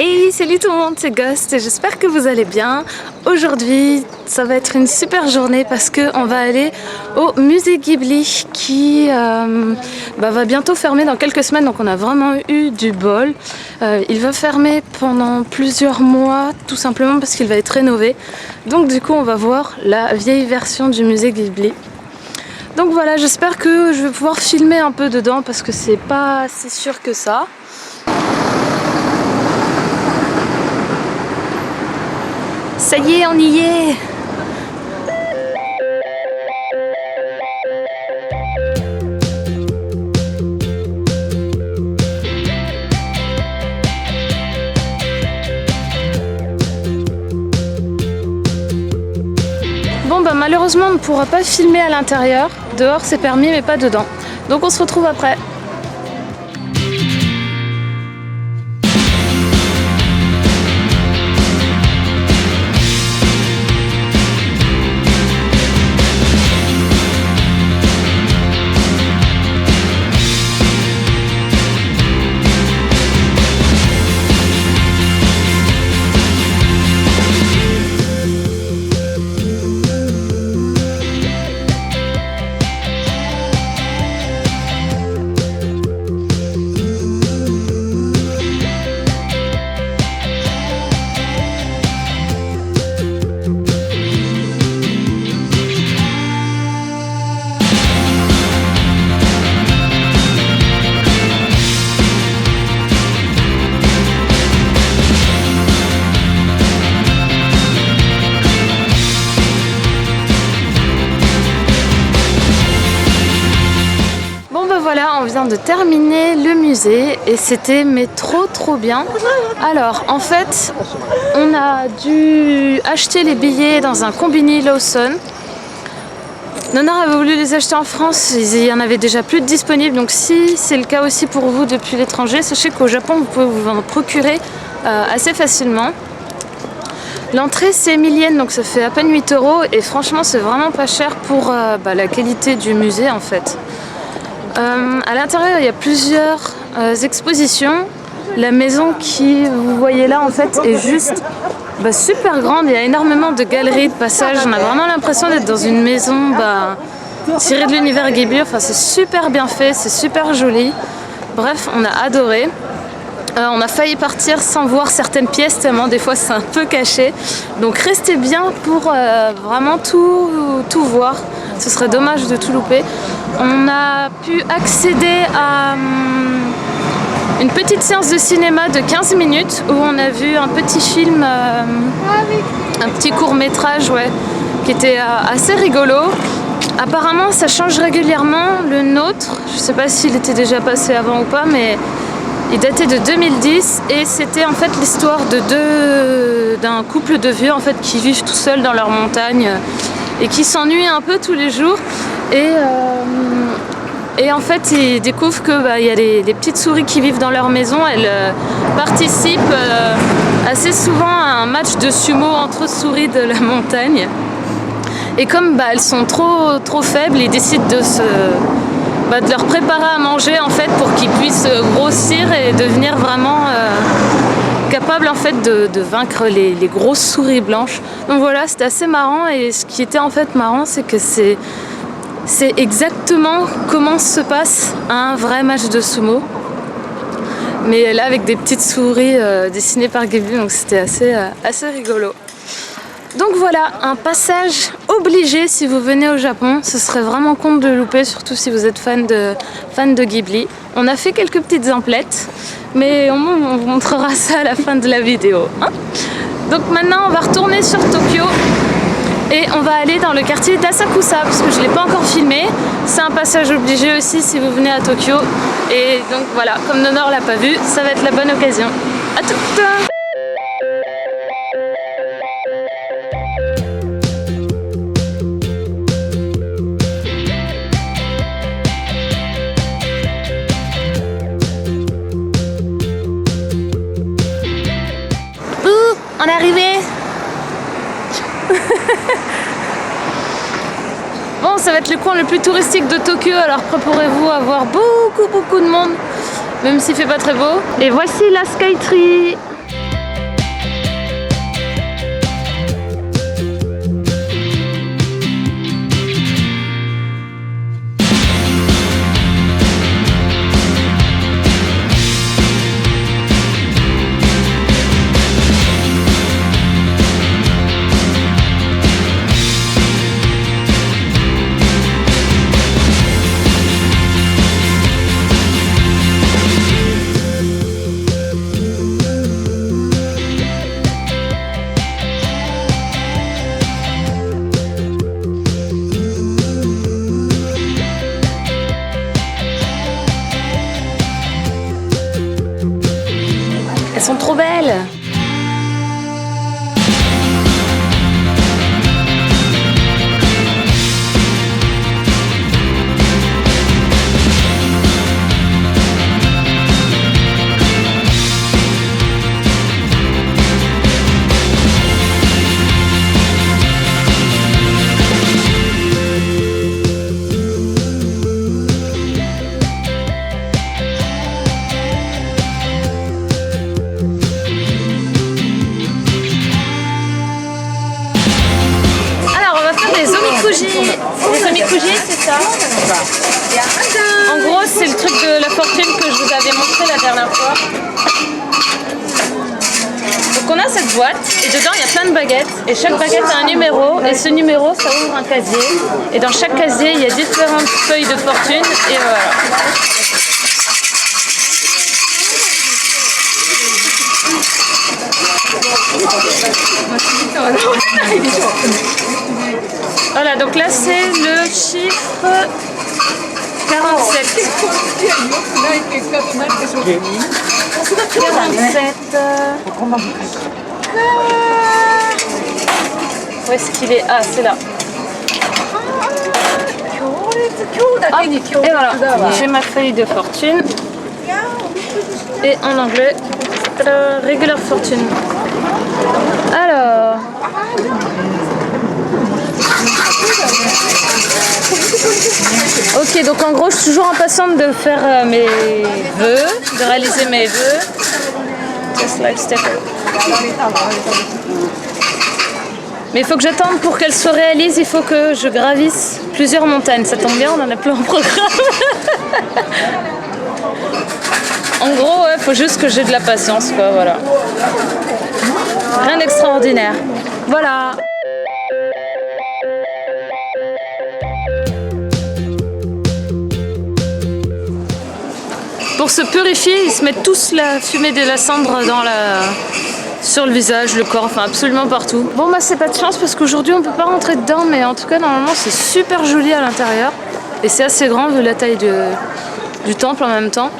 Hey, salut tout le monde, c'est Ghost et j'espère que vous allez bien. Aujourd'hui, ça va être une super journée parce qu'on va aller au musée Ghibli qui va bientôt fermer dans quelques semaines, donc on a vraiment eu du bol. Il va fermer pendant plusieurs mois, tout simplement parce qu'il va être rénové. Donc du coup, on va voir la vieille version du musée Ghibli. Donc voilà, j'espère que je vais pouvoir filmer un peu dedans parce que c'est pas si sûr que ça. Ça y est, on y est! Bon bah malheureusement on ne pourra pas filmer à l'intérieur. Dehors c'est permis mais pas dedans. Donc on se retrouve après. Voilà, on vient de terminer le musée et c'était mais trop bien. Alors en fait, on a dû acheter les billets dans un combini Lawson. Nona avait voulu les acheter en France, il y en avait déjà plus de disponibles, donc si c'est le cas aussi pour vous depuis l'étranger, sachez qu'au Japon vous pouvez vous en procurer assez facilement. L'entrée c'est 1000 yens, donc ça fait à peine 8 € et franchement c'est vraiment pas cher pour la qualité du musée en fait. À l'intérieur il y a plusieurs expositions. La maison qui vous voyez là en fait est juste super grande, il y a énormément de galeries de passage, on a vraiment l'impression d'être dans une maison tirée de l'univers Ghibli, enfin c'est super bien fait, c'est super joli, bref on a adoré. On a failli partir sans voir certaines pièces tellement des fois c'est un peu caché, donc restez bien pour vraiment tout voir, ce serait dommage de tout louper. On a pu accéder à une petite séance de cinéma de 15 minutes où on a vu un petit film, un petit court-métrage qui était assez rigolo. Apparemment ça change régulièrement, le nôtre, je sais pas s'il était déjà passé avant ou pas, mais il datait de 2010 et c'était en fait l'histoire d'un couple de vieux en fait qui vivent tout seuls dans leur montagne et qui s'ennuient un peu tous les jours et en fait ils découvrent que y a les petites souris qui vivent dans leur maison, elles participent assez souvent à un match de sumo entre souris de la montagne et comme elles sont trop faibles, ils décident de leur préparer à manger en fait pour qu'ils puissent grossir et devenir vraiment capables en fait de vaincre les grosses souris blanches. Donc voilà, c'était assez marrant et ce qui était en fait marrant c'est que c'est exactement comment se passe un vrai match de sumo. Mais là avec des petites souris dessinées par Ghibli, donc c'était assez rigolo. Donc voilà, un passage obligé si vous venez au Japon, ce serait vraiment con de le louper, surtout si vous êtes fan de Ghibli. On a fait quelques petites emplettes, mais on vous montrera ça à la fin de la vidéo. Donc maintenant on va retourner sur Tokyo et on va aller dans le quartier d'Asakusa, parce que je ne l'ai pas encore filmé. C'est un passage obligé aussi si vous venez à Tokyo. Et donc voilà, comme Nonor l'a pas vu, ça va être la bonne occasion. À tout! On est arrivé. Bon, ça va être le coin le plus touristique de Tokyo, alors préparez-vous à voir beaucoup de monde, même s'il fait pas très beau. Et voici la Skytree. belle. Les omikuji, c'est ça. En gros, c'est le truc de la fortune que je vous avais montré la dernière fois. Donc on a cette boîte et dedans il y a plein de baguettes et chaque baguette a un numéro et ce numéro ça ouvre un casier et dans chaque casier il y a différentes feuilles de fortune et voilà. Voilà, donc là c'est le chiffre 47. 47. Où est-ce qu'il est? Ah, c'est là. Hop, et voilà, j'ai ma feuille de fortune. Et en anglais, regular fortune. Alors. Ok, donc en gros, je suis toujours impatiente de faire mes vœux, de réaliser mes vœux. Just like step. Mais il faut que j'attende pour qu'elle se réalise, il faut que je gravisse plusieurs montagnes. Ça tombe bien, on en a plein en programme. En gros, il faut juste que j'ai de la patience, quoi, voilà. Rien d'extraordinaire. Voilà. Pour se purifier, ils se mettent tous la fumée de la cendre sur le visage, le corps, enfin absolument partout. Bon bah c'est pas de chance parce qu'aujourd'hui on peut pas rentrer dedans, mais en tout cas normalement c'est super joli à l'intérieur. Et c'est assez grand vu la taille du temple en même temps.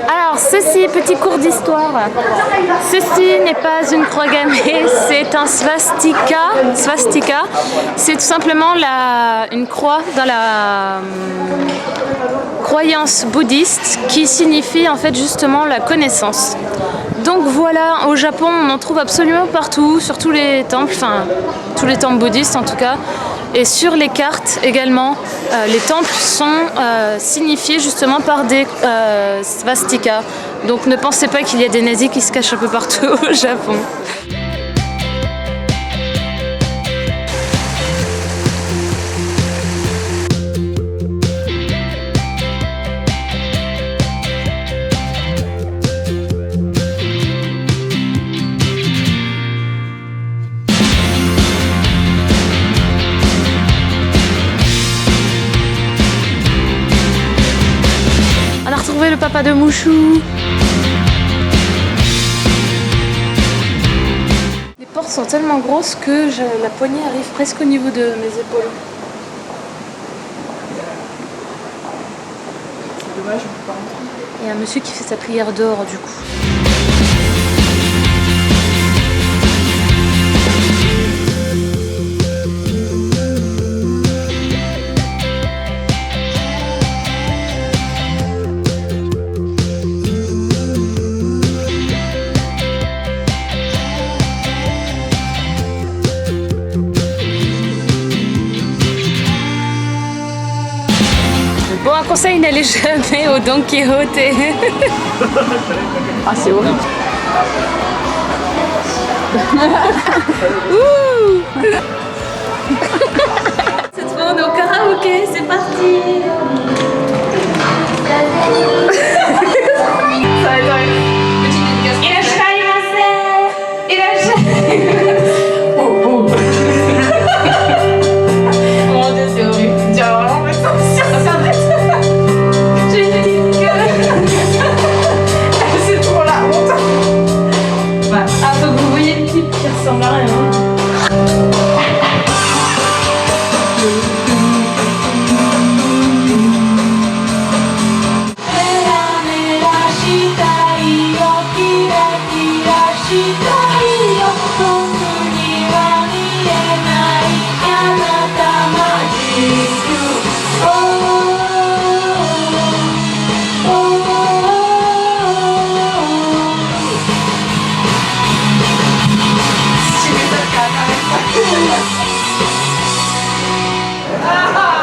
Alors ceci, petit cours d'histoire. Ceci n'est pas une croix gammée, c'est un swastika. Swastika, c'est tout simplement une croix dans la croyance bouddhiste qui signifie en fait justement la connaissance. Donc voilà, au Japon on en trouve absolument partout, sur tous les temples, enfin tous les temples bouddhistes en tout cas. Et sur les cartes également, les temples sont signifiés justement par des swastikas. Donc ne pensez pas qu'il y a des nazis qui se cachent un peu partout au Japon. Le papa de Mouchou. Les portes sont tellement grosses que la poignée arrive presque au niveau de mes épaules. C'est dommage, on peut pas rentrer. Il y a un monsieur qui fait sa prière dehors du coup. Bon, un conseil, n'allez jamais au Don Quijote. Ah, c'est horrible. Cette fois, on est au karaoké, c'est parti. Ça va être une petite dédicace. Mon Dieu, c'est horrible. Tiens, vraiment, c'est trop la honte. Ah, faut que vous voyez le clip qui ressemble à rien.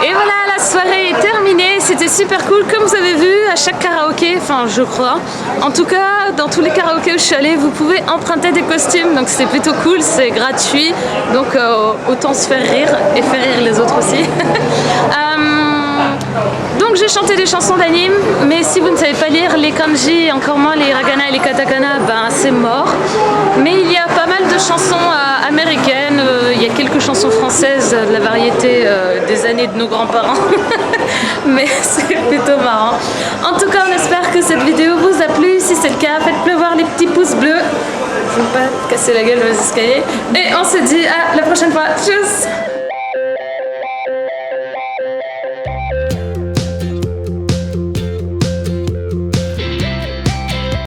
Et voilà, la soirée est terminée, c'était super cool, comme vous avez vu à chaque karaoké, enfin je crois. En tout cas, dans tous les karaokés où je suis allée, vous pouvez emprunter des costumes, donc c'est plutôt cool, c'est gratuit, donc autant se faire rire et faire rire les autres aussi. Donc j'ai chanté des chansons d'anime, mais si vous ne savez pas lire les kanji, et encore moins les hiragana et les katakana, ben c'est mort. Mais il y a pas mal de chansons américaines, il y a quelques chansons françaises de la variété des années de nos grands-parents. Mais c'est plutôt marrant. En tout cas, on espère que cette vidéo vous a plu. Si c'est le cas, faites pleuvoir les petits pouces bleus. Je ne veux pas casser la gueule dans les escaliers. Et on se dit à la prochaine fois. Tchuss!